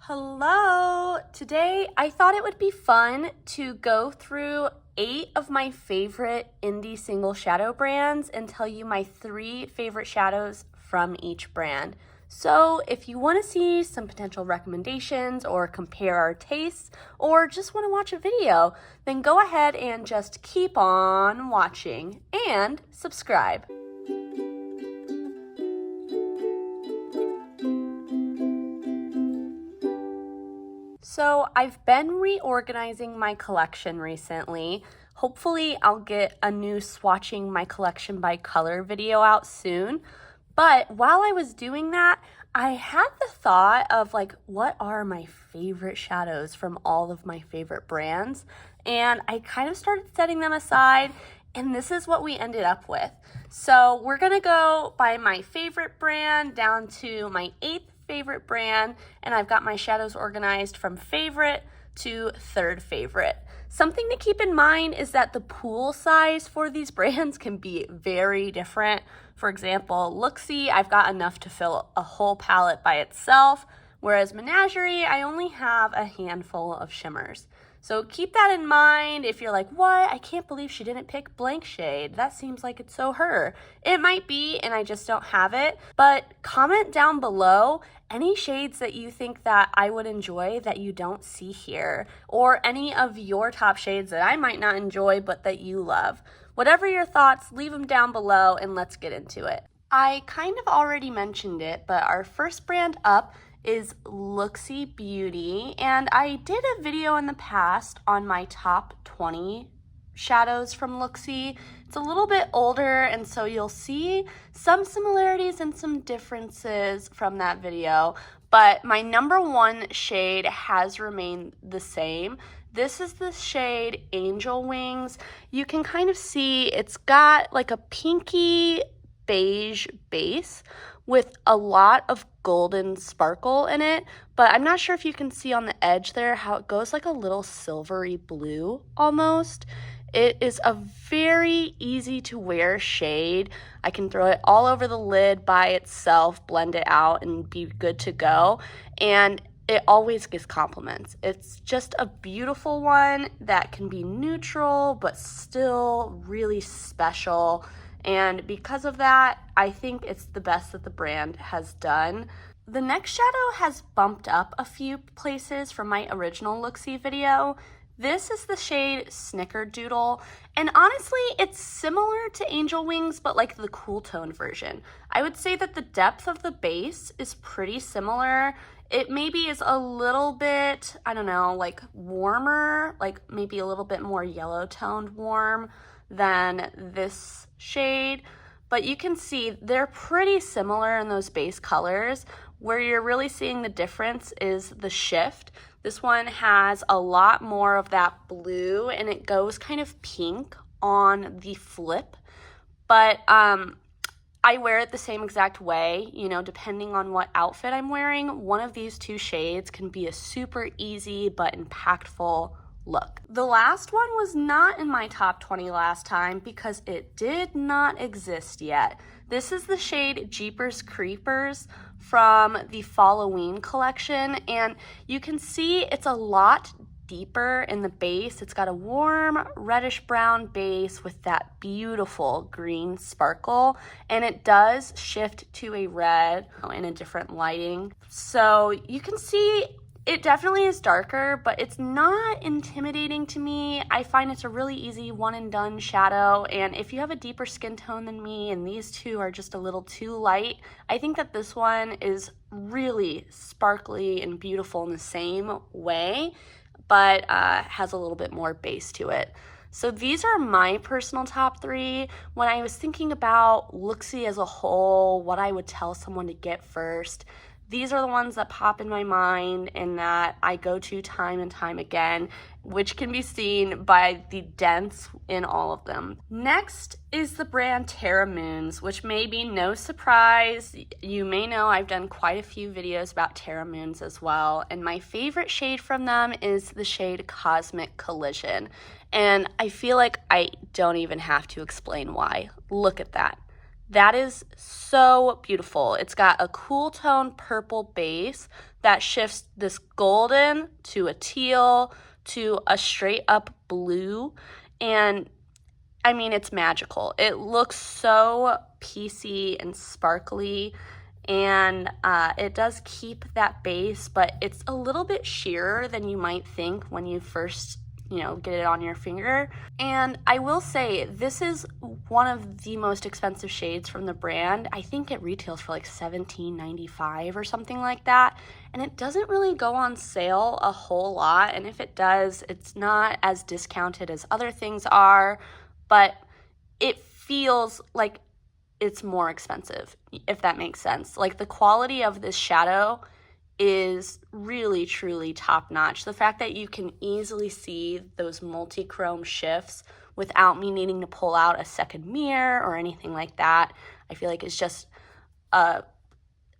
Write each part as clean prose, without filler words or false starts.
Hello! Today I thought it would be fun to go through 8 of my favorite indie single shadow brands and tell you my 3 favorite shadows from each brand. So if you want to see some potential recommendations or compare our tastes or just want to watch a video, then go ahead and just keep on watching and subscribe. So I've been reorganizing my collection recently. Hopefully I'll get a new swatching my collection by color video out soon. But while I was doing that, I had the thought of what are my favorite shadows from all of my favorite brands? And I kind of started setting them aside, and this is what we ended up with. So we're gonna go by my favorite brand down to my 8th favorite brand, and I've got my shadows organized from favorite to 3rd favorite. Something to keep in mind is that the pool size for these brands can be very different. For example, Luxie, I've got enough to fill a whole palette by itself, whereas Menagerie, I only have a handful of shimmers. So keep that in mind if you're like, what? I can't believe she didn't pick blank shade. That seems like it's so her. It might be, and I just don't have it. But comment down below any shades that you think that I would enjoy that you don't see here, or any of your top shades that I might not enjoy but that you love. Whatever your thoughts, leave them down below and let's get into it. I kind of already mentioned it, but our first brand up is Luxie Beauty, and I did a video in the past on my top 20 shadows from Luxie. It's a little bit older, and so you'll see some similarities and some differences from that video, but my number 1 shade has remained the same. This is the shade Angel Wings. You can kind of see it's got like a pinky beige base with a lot of golden sparkle in it, but I'm not sure if you can see on the edge there how it goes like a little silvery blue almost. It is a very easy to wear shade. I can throw it all over the lid by itself, blend it out, and be good to go. And it always gives compliments. It's just a beautiful one that can be neutral, but still really special. And because of that, I think it's the best that the brand has done. The next shadow has bumped up a few places from my original Luxie video. This is the shade Snickerdoodle, and honestly, it's similar to Angel Wings, but like the cool tone version. I would say that the depth of the base is pretty similar. It maybe is a little bit, I don't know, like warmer, like maybe a little bit more yellow toned warm than this shade, but you can see they're pretty similar in those base colors. Where you're really seeing the difference is the shift. This one has a lot more of that blue, and it goes kind of pink on the flip, but I wear it the same exact way, you know, depending on what outfit I'm wearing. One of these 2 shades can be a super easy but impactful look. The last one was not in my top 20 last time because it did not exist yet. This is the shade Jeepers Creepers from the Halloween collection, and you can see it's a lot deeper in the base. It's got a warm reddish brown base with that beautiful green sparkle, and it does shift to a red in a different lighting. So you can see it definitely is darker, but it's not intimidating to me. I find it's a really easy one and done shadow, and if you have a deeper skin tone than me and these 2 are just a little too light, I think that this one is really sparkly and beautiful in the same way, but has a little bit more base to it. So these are my personal top 3. When I was thinking about Luxie as a whole, what I would tell someone to get first, these are the ones that pop in my mind and that I go to time and time again, which can be seen by the dents in all of them. Next is the brand Terra Moons, which may be no surprise. You may know I've done quite a few videos about Terra Moons as well, and my favorite shade from them is the shade Cosmic Collision. And I feel like I don't even have to explain why. Look at that. That is so beautiful. It's got a cool tone purple base that shifts this golden to a teal to a straight up blue. And I mean, it's magical. It looks so piecey and sparkly, and it does keep that base, but it's a little bit sheerer than you might think when you first get it on your finger. And I will say, this is one of the most expensive shades from the brand. I think it retails for like $17.95 or something like that. And it doesn't really go on sale a whole lot. And if it does, it's not as discounted as other things are, but it feels like it's more expensive, if that makes sense. Like, the quality of this shadow is really, truly top-notch. The fact that you can easily see those multi-chrome shifts without me needing to pull out a second mirror or anything like that, I feel like is just a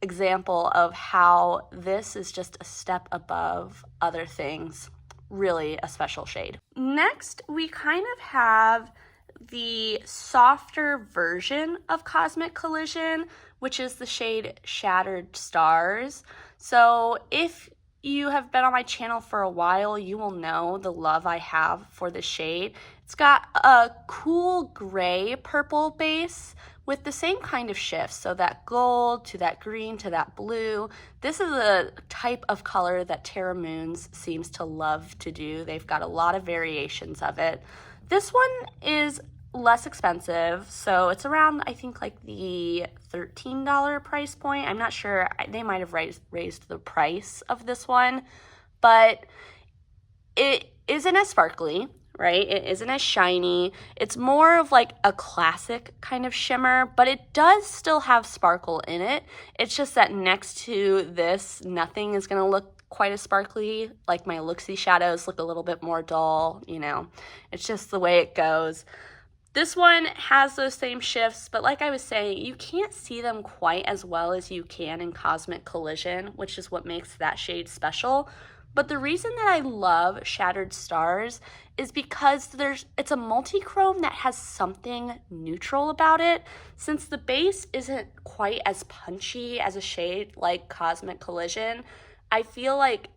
example of how this is just a step above other things. Really a special shade. Next, we kind of have the softer version of Cosmic Collision, which is the shade Shattered Stars. So if you have been on my channel for a while, you will know the love I have for this shade. It's got a cool gray purple base with the same kind of shifts, so that gold to that green to that blue. This is a type of color that Terra Moons seems to love to do. They've got a lot of variations of it. This one is less expensive, so it's around, I think, like the $13 price point. I'm not sure. They might have raised the price of this one, but it isn't as sparkly, right? It isn't as shiny. It's more of like a classic kind of shimmer, but it does still have sparkle in it. It's just that next to this, nothing is going to look quite as sparkly. Like, my Luxie shadows look a little bit more dull, It's just the way it goes. This one has those same shifts, but like I was saying, you can't see them quite as well as you can in Cosmic Collision, which is what makes that shade special. But the reason that I love Shattered Stars is because it's a multi-chrome that has something neutral about it. Since the base isn't quite as punchy as a shade like Cosmic Collision, I feel like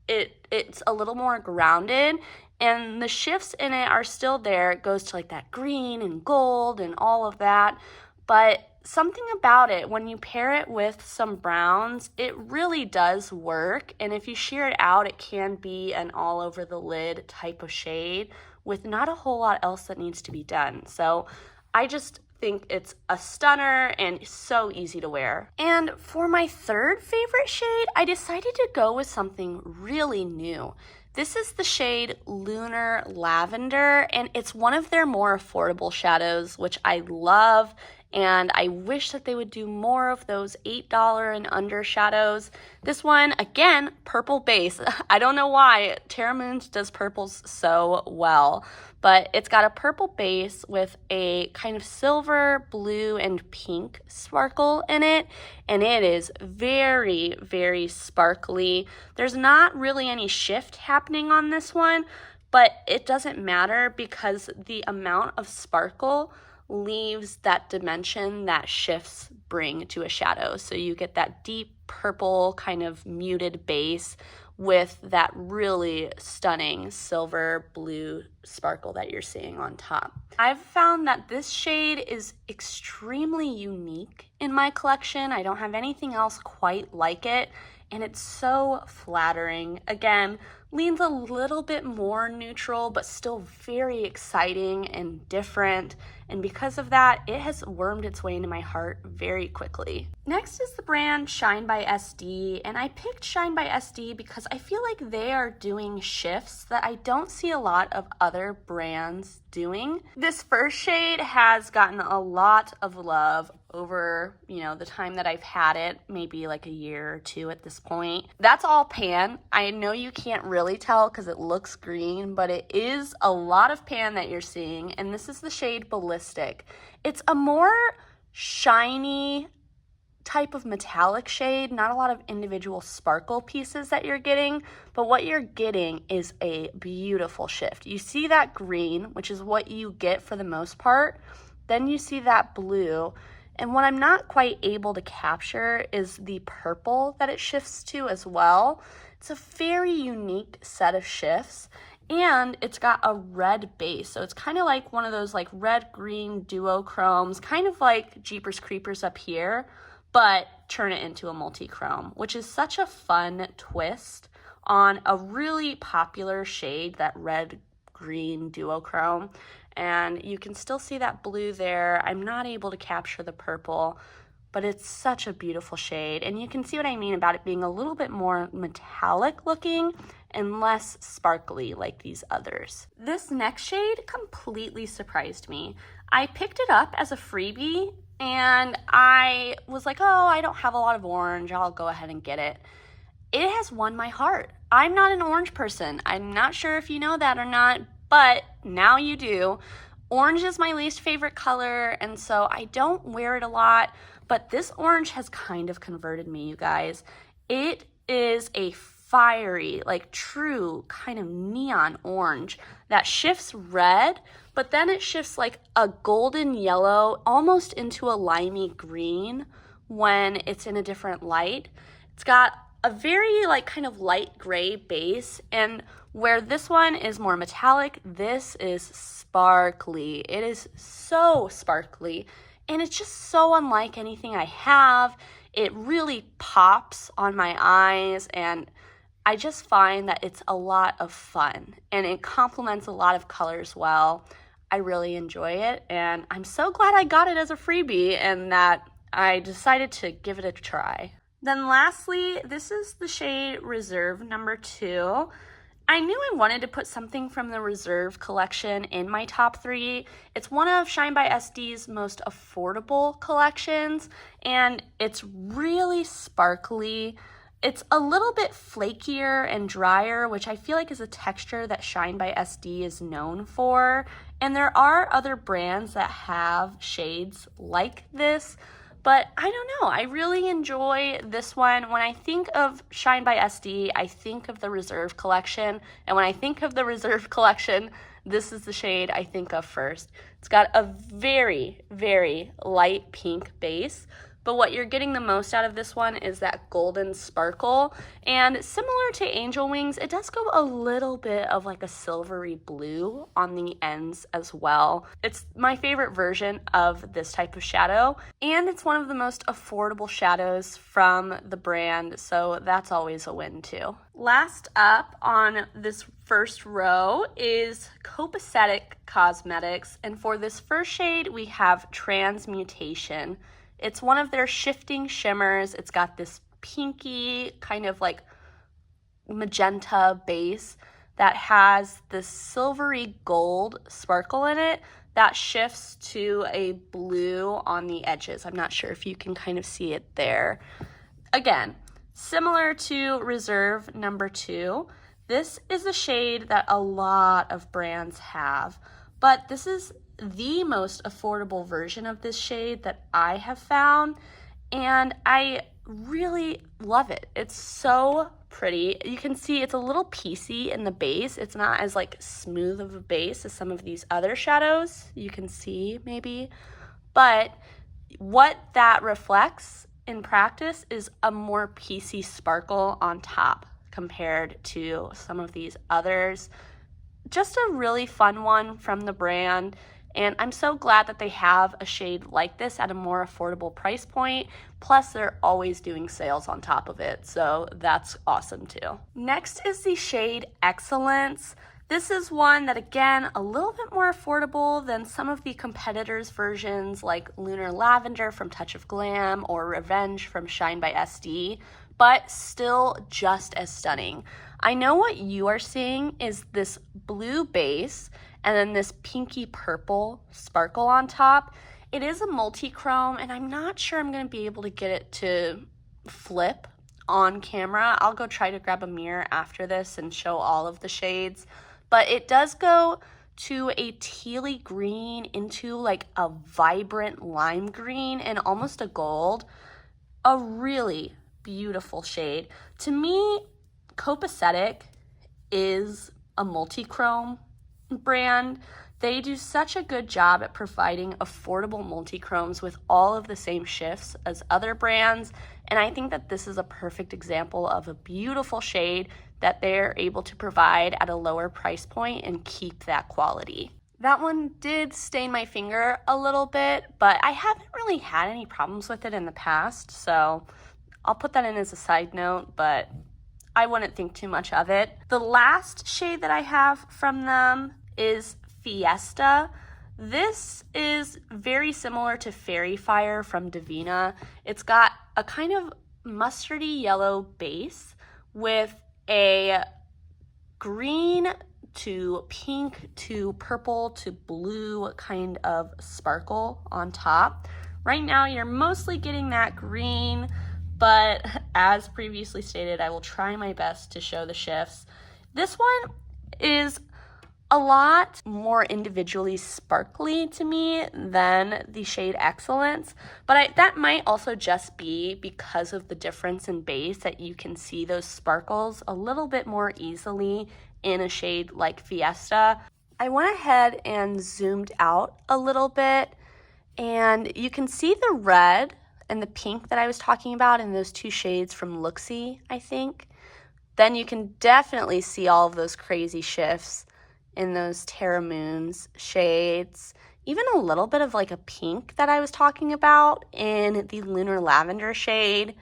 it's a little more grounded, and the shifts in it are still there. It goes to like that green and gold and all of that, but something about it, when you pair it with some browns, it really does work. And if you sheer it out, it can be an all over the lid type of shade with not a whole lot else that needs to be done. So I just think it's a stunner and so easy to wear. And for my third favorite shade, I decided to go with something really new. This is the shade Lunar Lavender, and it's one of their more affordable shadows, which I love. And I wish that they would do more of those $8 and under shadows. This one, again, purple base. I don't know why Terra Moons does purples so well, but it's got a purple base with a kind of silver, blue, and pink sparkle in it, and it is very, very sparkly. There's not really any shift happening on this one, but it doesn't matter because the amount of sparkle leaves that dimension that shifts bring to a shadow. So you get that deep purple kind of muted base with that really stunning silver blue sparkle that you're seeing on top. I've found that this shade is extremely unique in my collection. I don't have anything else quite like it, and it's so flattering. Again, leans a little bit more neutral, but still very exciting and different. And because of that, it has wormed its way into my heart very quickly. Next is the brand Shine by SD, and I picked Shine by SD because I feel like they are doing shifts that I don't see a lot of other brands doing. This first shade has gotten a lot of love over, the time that I've had it, maybe like a year or two at this point. That's all pan. I know you can't really tell because it looks green, but it is a lot of pan that you're seeing, and this is the shade Ballistic. It's a more shiny type of metallic shade, not a lot of individual sparkle pieces that you're getting, but what you're getting is a beautiful shift. You see that green, which is what you get for the most part, then you see that blue, And what I'm not quite able to capture is the purple that it shifts to as well. It's a very unique set of shifts, and it's got a red base. So it's kind of like one of those like red-green duochromes, kind of like Jeepers Creepers up here, but turn it into a multi-chrome, which is such a fun twist on a really popular shade, that red-green duochrome. And you can still see that blue there. I'm not able to capture the purple, but it's such a beautiful shade. And you can see what I mean about it being a little bit more metallic looking and less sparkly like these others. This next shade completely surprised me. I picked it up as a freebie and I was like, oh, I don't have a lot of orange, I'll go ahead and get it. It has won my heart. I'm not an orange person. I'm not sure if you know that or not, but now you do. Orange is my least favorite color, and so I don't wear it a lot, but this orange has kind of converted me, you guys. It is a fiery, like true kind of neon orange that shifts red, but then it shifts like a golden yellow, almost into a limey green when it's in a different light. It's got a very like kind of light gray base, and where this one is more metallic, this is sparkly. It is so sparkly, and it's just so unlike anything I have. It really pops on my eyes, and I just find that it's a lot of fun, and it complements a lot of colors well. I really enjoy it, and I'm so glad I got it as a freebie and that I decided to give it a try. Then lastly, this is the shade Reserve number 2. I knew I wanted to put something from the Reserve collection in my top 3. It's one of Shine by SD's most affordable collections, and it's really sparkly. It's a little bit flakier and drier, which I feel like is a texture that Shine by SD is known for. And there are other brands that have shades like this, but I don't know, I really enjoy this one. When I think of Shine by SD, I think of the Reserve collection. And when I think of the Reserve collection, this is the shade I think of first. It's got a very, very light pink base, but what you're getting the most out of this one is that golden sparkle. And similar to Angel Wings, it does go a little bit of like a silvery blue on the ends as well. It's my favorite version of this type of shadow, and it's one of the most affordable shadows from the brand, so that's always a win too. Last up on this first row is Copacetic Cosmetics, and for this first shade we have Transmutation. It's one of their shifting shimmers. It's got this pinky kind of like magenta base that has this silvery gold sparkle in it that shifts to a blue on the edges. I'm not sure if you can kind of see it there. Again, similar to Reserve number 2, this is a shade that a lot of brands have, but this is the most affordable version of this shade that I have found, and I really love it. It's so pretty. You can see it's a little piecey in the base. It's not as like smooth of a base as some of these other shadows you can see maybe, but what that reflects in practice is a more piecey sparkle on top compared to some of these others. Just a really fun one from the brand. And I'm so glad that they have a shade like this at a more affordable price point. Plus, they're always doing sales on top of it, so that's awesome too. Next is the shade Excellence. This is one that, again, a little bit more affordable than some of the competitors' versions like Lunar Lavender from Touch of Glam or Revenge from Shine by SD, but still just as stunning. I know what you are seeing is this blue base and then this pinky purple sparkle on top. It is a multi-chrome, and I'm not sure I'm going to be able to get it to flip on camera. I'll go try to grab a mirror after this and show all of the shades. But it does go to a tealy green into like a vibrant lime green and almost a gold. A really beautiful shade. To me, Copacetic is a multi-chrome brand. They do such a good job at providing affordable multi-chromes with all of the same shifts as other brands, and I think that this is a perfect example of a beautiful shade that they're able to provide at a lower price point and keep that quality. That one did stain my finger a little bit, but I haven't really had any problems with it in the past, so I'll put that in as a side note, but I wouldn't think too much of it. The last shade that I have from them is Fiesta. This is very similar to Fairy Fire from Devinah. It's got a kind of mustardy yellow base with a green to pink to purple to blue kind of sparkle on top. Right now you're mostly getting that green, but as previously stated, I will try my best to show the shifts. This one is a lot more individually sparkly to me than the shade Excellence, but that might also just be because of the difference in base that you can see those sparkles a little bit more easily in a shade like Fiesta. I went ahead and zoomed out a little bit, and you can see the red and the pink that I was talking about in those two shades from Luxie, I think. Then you can definitely see all of those crazy shifts in those Terra Moons shades, even a little bit of like a pink that I was talking about in the Lunar Lavender shade.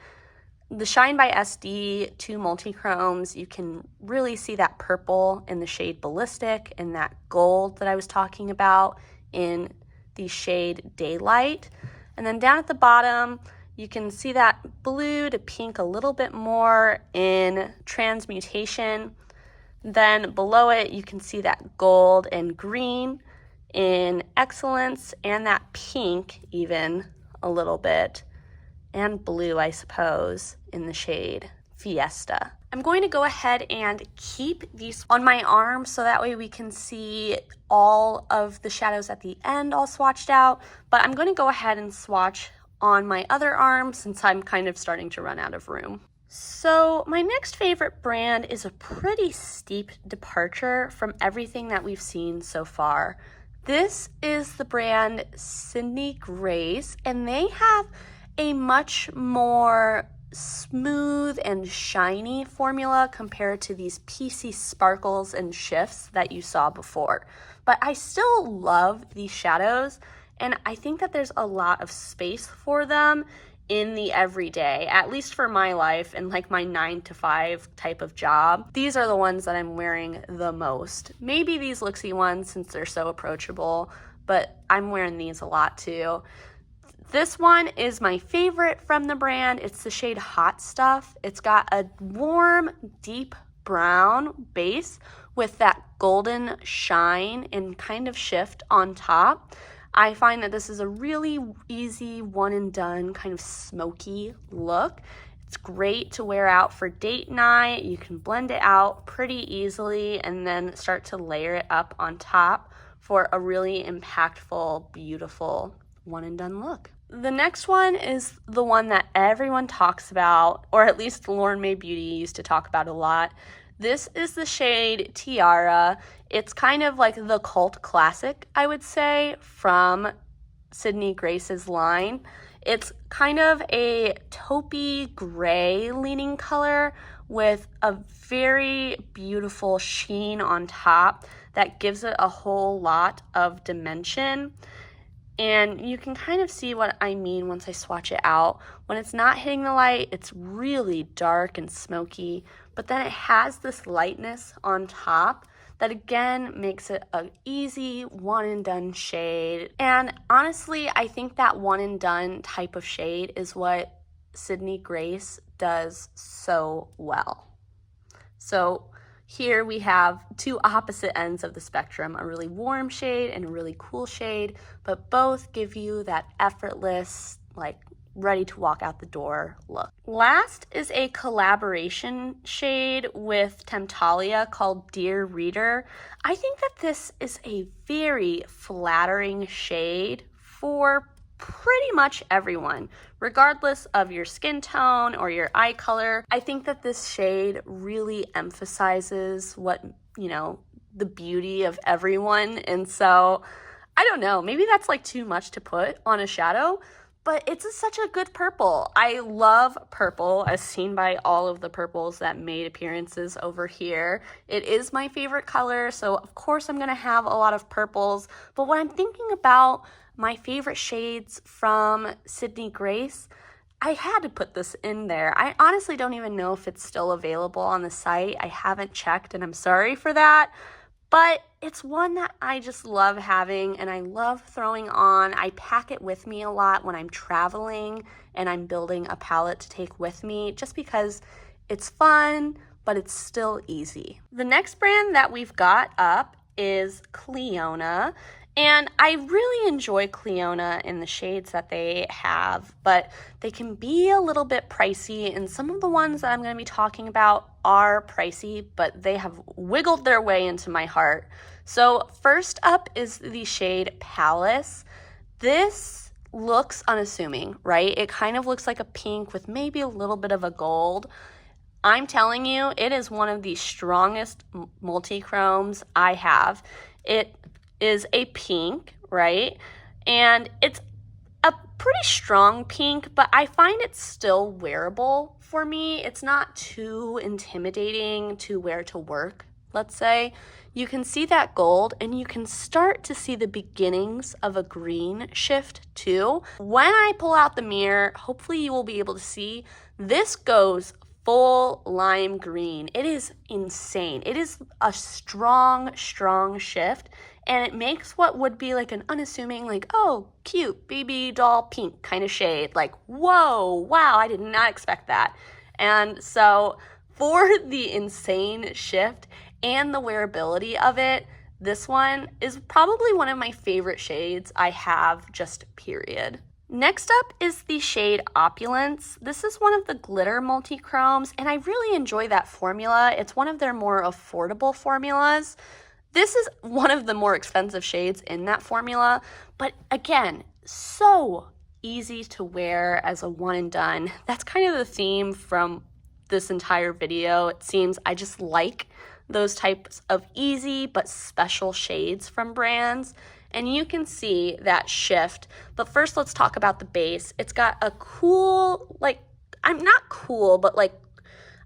The Shine by SD 2 multi-chromes, you can really see that purple in the shade Ballistic and that gold that I was talking about in the shade Daylight. And then down at the bottom, you can see that blue to pink a little bit more in Transmutation. Then below it, you can see that gold and green in Excellence, and that pink even a little bit, and blue, I suppose, in the shade Fiesta. I'm going to go ahead and keep these on my arm so that way we can see all of the shadows at the end all swatched out, but I'm going to go ahead and swatch on my other arm since I'm kind of starting to run out of room. So my next favorite brand is a pretty steep departure from everything that we've seen so far. This is the brand Sydney Grace, and they have a much more smooth and shiny formula compared to these PC sparkles and shifts that you saw before. But I still love these shadows, and I think that there's a lot of space for them in the everyday, at least for my life and like my 9-to-5 type of job. These are the ones that I'm wearing the most. Maybe these Luxie ones since they're so approachable, but I'm wearing these a lot too. This one is my favorite from the brand. It's the shade Hot Stuff. It's got a warm, deep brown base with that golden shine and kind of shift on top. I find that this is a really easy one and done kind of smoky look. It's great to wear out for date night. You can blend it out pretty easily and then start to layer it up on top for a really impactful, beautiful one and done look. The next one is the one that everyone talks about, or at least Lauren Mae Beauty used to talk about a lot. This is the shade Tiara. It's kind of like the cult classic, I would say, from Sydney Grace's line. It's kind of a taupey gray leaning color with a very beautiful sheen on top that gives it a whole lot of dimension. And you can kind of see what I mean once I swatch it out. When it's not hitting the light, it's really dark and smoky, but then it has this lightness on top that again makes it an easy one and done shade. And honestly, I think that one and done type of shade is what Sydney Grace does so well. So here we have two opposite ends of the spectrum, a really warm shade and a really cool shade, but both give you that effortless, like ready to walk out the door look. Last is a collaboration shade with Temptalia called Dear Reader. I think that this is a very flattering shade for pretty much everyone, regardless of your skin tone or your eye color. I think that this shade really emphasizes what, the beauty of everyone. And so I don't know, maybe that's like too much to put on a shadow, but it's such a good purple. I love purple, as seen by all of the purples that made appearances over here. It is my favorite color, so of course I'm gonna have a lot of purples, but when I'm thinking about my favorite shades from Sydney Grace, I had to put this in there. I honestly don't even know if it's still available on the site. I haven't checked, and I'm sorry for that. But it's one that I just love having and I love throwing on. I pack it with me a lot when I'm traveling and I'm building a palette to take with me just because it's fun, but it's still easy. The next brand that we've got up is Clionadh. And I really enjoy Clionadh in the shades that they have, but they can be a little bit pricey, and some of the ones that I'm going to be talking about are pricey, but they have wiggled their way into my heart. So first up is the shade Palace. This looks unassuming, right? It kind of looks like a pink with maybe a little bit of a gold. I'm telling you, it is one of the strongest multi-chromes I have. It is a pink, right? And it's a pretty strong pink, but I find it still wearable for me. It's not too intimidating to wear to work, let's say. You can see that gold, and you can start to see the beginnings of a green shift too. When I pull out the mirror, hopefully you will be able to see, this goes full lime green. It is insane. It is a strong, strong shift, and it makes what would be like an unassuming, like, oh, cute baby doll pink kind of shade. Like, whoa, wow, I did not expect that. And so for the insane shift and the wearability of it, this one is probably one of my favorite shades I have, just period. Next up is the shade Opulence. This is one of the glitter multi-chromes, and I really enjoy that formula. It's one of their more affordable formulas. This is one of the more expensive shades in that formula, but again, so easy to wear as a one and done. That's kind of the theme from this entire video. It seems I just like those types of easy but special shades from brands. And you can see that shift. But first, let's talk about the base. It's got a cool, like, I'm not cool, but like,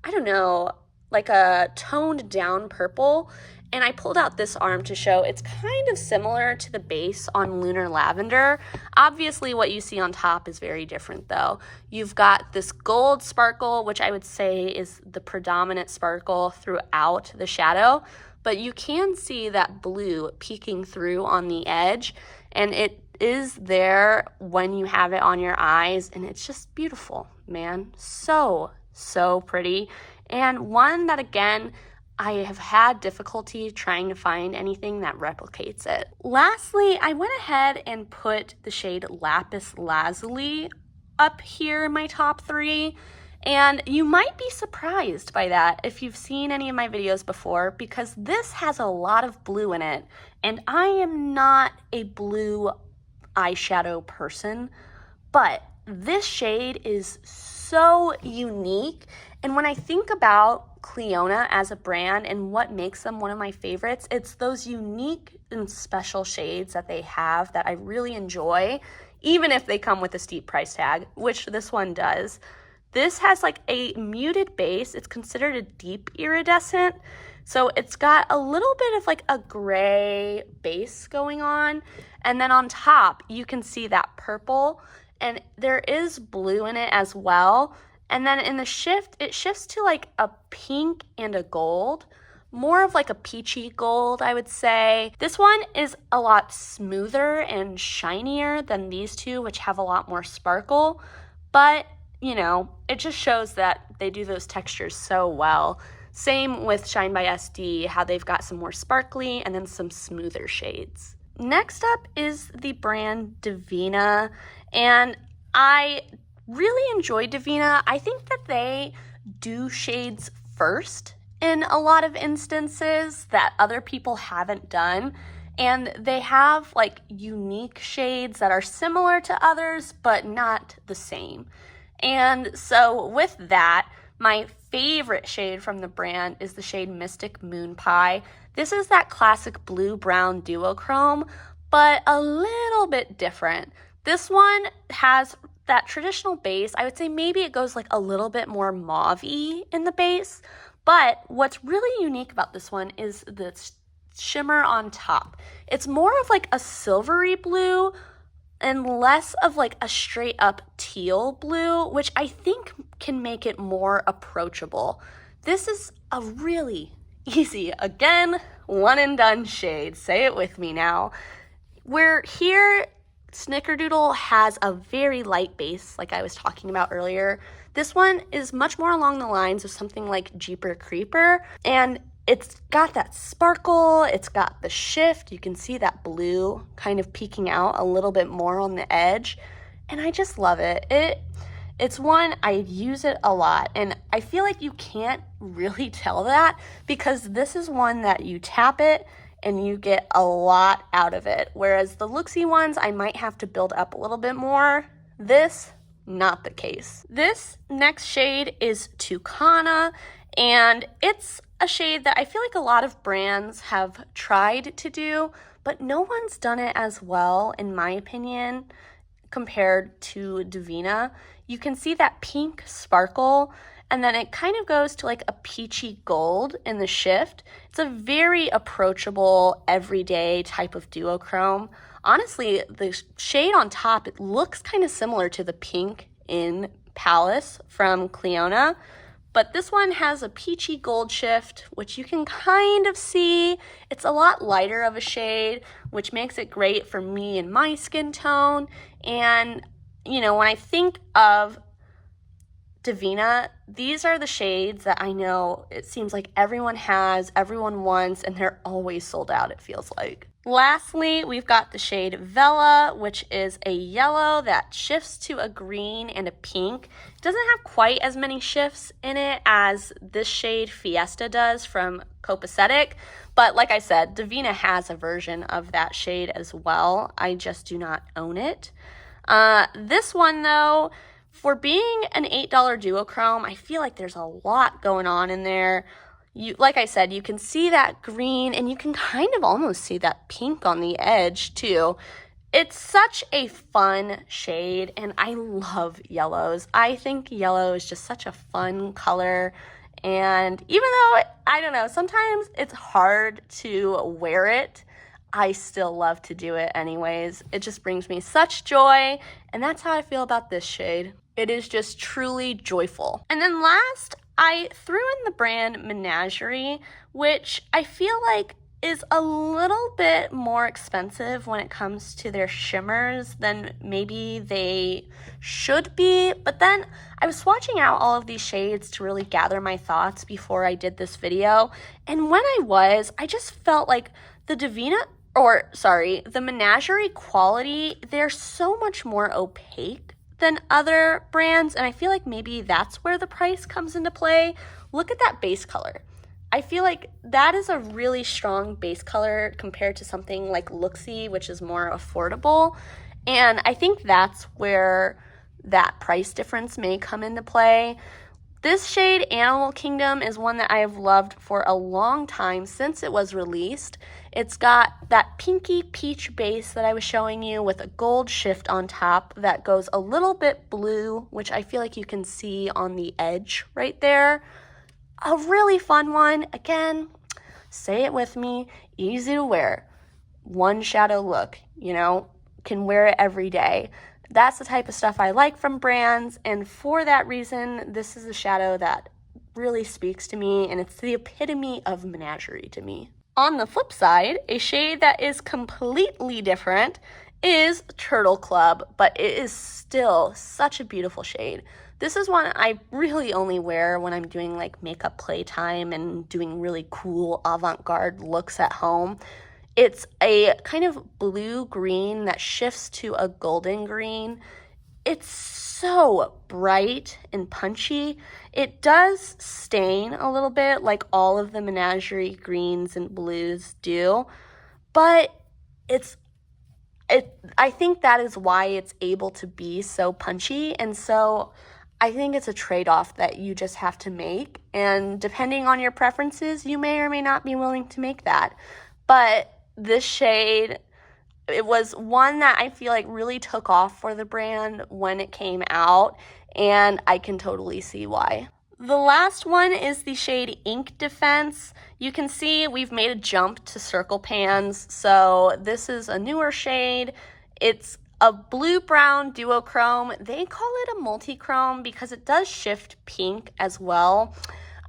I don't know, like a toned down purple. And I pulled out this arm to show it's kind of similar to the base on Lunar Lavender. Obviously, what you see on top is very different though. You've got this gold sparkle, which I would say is the predominant sparkle throughout the shadow. But you can see that blue peeking through on the edge, and it is there when you have it on your eyes, and it's just beautiful, man. So, so pretty. And one that, again, I have had difficulty trying to find anything that replicates it. Lastly, I went ahead and put the shade Lapis Lazuli up here in my top 3. And you might be surprised by that if you've seen any of my videos before, because this has a lot of blue in it. And I am not a blue eyeshadow person, but this shade is so unique. And when I think about Clionadh as a brand and what makes them one of my favorites, it's those unique and special shades that they have that I really enjoy, even if they come with a steep price tag, which this one does. This has like a muted base. It's considered a deep iridescent. So it's got a little bit of like a gray base going on. And then on top, you can see that purple, and there is blue in it as well. And then in the shift, it shifts to like a pink and a gold, more of like a peachy gold, I would say. This one is a lot smoother and shinier than these two, which have a lot more sparkle. But you know, it just shows that they do those textures so well. Same with Shine by SD, how they've got some more sparkly and then some smoother shades. Next up is the brand Devinah, and I really enjoy Devinah. I think that they do shades first in a lot of instances that other people haven't done. And they have like unique shades that are similar to others, but not the same. And so with that, my favorite shade from the brand is the shade Mystic Moon Pie. This is that classic blue-brown duochrome, but a little bit different. This one has that traditional base. I would say maybe it goes like a little bit more mauve-y in the base, but what's really unique about this one is the shimmer on top. It's more of like a silvery blue and less of like a straight up teal blue, which I think can make it more approachable. This is a really easy, again, one and done shade. Say it with me now. Where here, Snickerdoodle has a very light base, like I was talking about earlier. This one is much more along the lines of something like Jeeper Creeper, and it's got that sparkle, it's got the shift. You can see that blue kind of peeking out a little bit more on the edge, and I just love it. It's one, I use it a lot, and I feel like you can't really tell that because this is one that you tap it and you get a lot out of it. Whereas the Luxie ones, I might have to build up a little bit more. This, not the case. This next shade is Tucana, and it's a shade that I feel like a lot of brands have tried to do, but no one's done it as well, in my opinion, compared to Devinah. You can see that pink sparkle, and then it kind of goes to like a peachy gold in the shift. It's a very approachable, everyday type of duochrome. Honestly, the shade on top, it looks kind of similar to the pink in Palace from Clionadh, but this one has a peachy gold shift, which you can kind of see. It's a lot lighter of a shade, which makes it great for me and my skin tone. And, you know, when I think of Devinah, these are the shades that I know it seems like everyone has, everyone wants, and they're always sold out, it feels like. Lastly, we've got the shade Vela, which is a yellow that shifts to a green and a pink. It doesn't have quite as many shifts in it as this shade Fiesta does from Copacetic, but like I said, Devinah has a version of that shade as well. I just do not own it. This one though, for being an $8 duochrome, I feel like there's a lot going on in there. Like I said, you can see that green and you can kind of almost see that pink on the edge too. It's such a fun shade and I love yellows. I think yellow is just such a fun color, and even though, I don't know, sometimes it's hard to wear it, I still love to do it anyways. It just brings me such joy, and that's how I feel about this shade. It is just truly joyful. And then last, I threw in the brand Menagerie, which I feel like is a little bit more expensive when it comes to their shimmers than maybe they should be. But then I was swatching out all of these shades to really gather my thoughts before I did this video. And when I just felt like the the Menagerie quality, they're so much more opaque than other brands, and I feel like maybe that's where the price comes into play. Look at that base color. I feel like that is a really strong base color compared to something like Luxie, which is more affordable, and I think that's where that price difference may come into play. This shade, Animal Kingdom, is one that I have loved for a long time since it was released. It's got that pinky peach base that I was showing you with a gold shift on top that goes a little bit blue, which I feel like you can see on the edge right there. A really fun one. Again, say it with me, easy to wear. One shadow look, you know, can wear it every day. That's the type of stuff I like from brands, and for that reason, this is a shadow that really speaks to me, and it's the epitome of Menagerie to me. On the flip side, a shade that is completely different is Turtle Club, but it is still such a beautiful shade. This is one I really only wear when I'm doing like makeup playtime and doing really cool avant-garde looks at home. It's a kind of blue-green that shifts to a golden green. It's so bright and punchy. It does stain a little bit like all of the Menagerie greens and blues do, but I think that is why it's able to be so punchy, and so I think it's a trade-off that you just have to make, and depending on your preferences, you may or may not be willing to make that. But this shade, it was one that I feel like really took off for the brand when it came out, and I can totally see why. The last one is the shade Ink Defense. You can see we've made a jump to circle pans, so this is a newer shade. It's a blue-brown duochrome. They call it a multi-chrome because it does shift pink as well.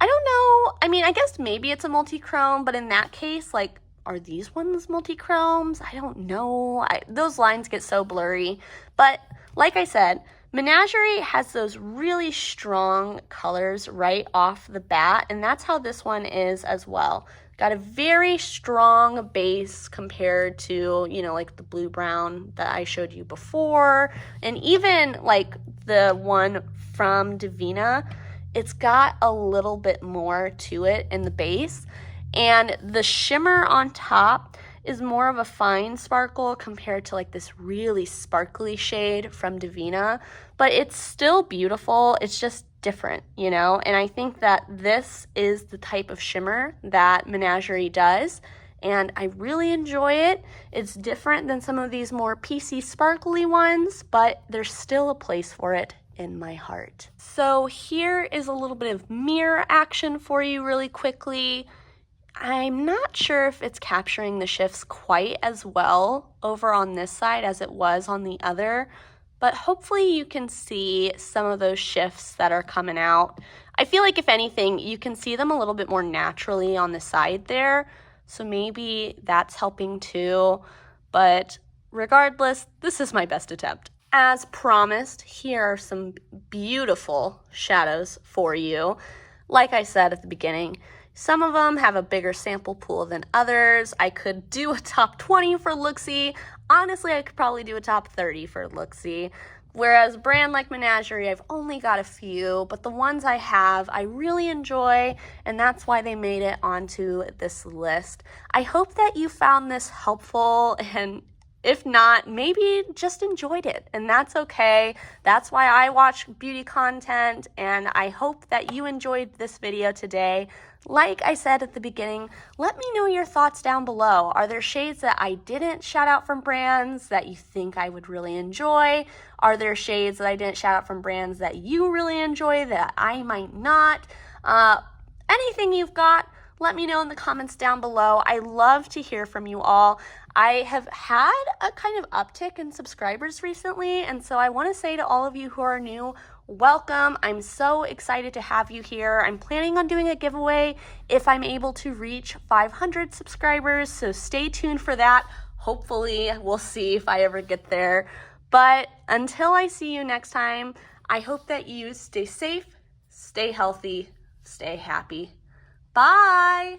I don't know. I mean, I guess maybe it's a multi-chrome, but in that case, like, are these ones multi-chromes? I don't know. Those lines get so blurry. But like I said, Menagerie has those really strong colors right off the bat, and that's how this one is as well. Got a very strong base compared to, you know, like the blue-brown that I showed you before, and even like the one from Devinah, it's got a little bit more to it in the base, and the shimmer on top is more of a fine sparkle compared to like this really sparkly shade from Devinah, but it's still beautiful. It's just different, you know, and I think that this is the type of shimmer that Menagerie does, and I really enjoy it. It's different than some of these more piecey sparkly ones, but there's still a place for it in my heart. So here is a little bit of mirror action for you really quickly. I'm not sure if it's capturing the shifts quite as well over on this side as it was on the other, but hopefully you can see some of those shifts that are coming out. I feel like if anything, you can see them a little bit more naturally on the side there, so maybe that's helping too, but regardless, this is my best attempt. As promised, here are some beautiful shadows for you. Like I said at the beginning, some of them have a bigger sample pool than others. I could do a top 20 for Luxie. Honestly, I could probably do a top 30 for Luxie. Whereas a brand like Menagerie, I've only got a few, but the ones I have, I really enjoy, and that's why they made it onto this list. I hope that you found this helpful, and if not, maybe just enjoyed it, and that's okay. That's why I watch beauty content, and I hope that you enjoyed this video today. Like I said at the beginning, let me know your thoughts down below. Are there shades that I didn't shout out from brands that you think I would really enjoy? Are there shades that I didn't shout out from brands that you really enjoy that I might not? Anything you've got, let me know in the comments down below. I love to hear from you all. I have had a kind of uptick in subscribers recently, and so I want to say to all of you who are new, welcome. I'm so excited to have you here. I'm planning on doing a giveaway if I'm able to reach 500 subscribers, so stay tuned for that. Hopefully, we'll see if I ever get there. But until I see you next time, I hope that you stay safe, stay healthy, stay happy. Bye!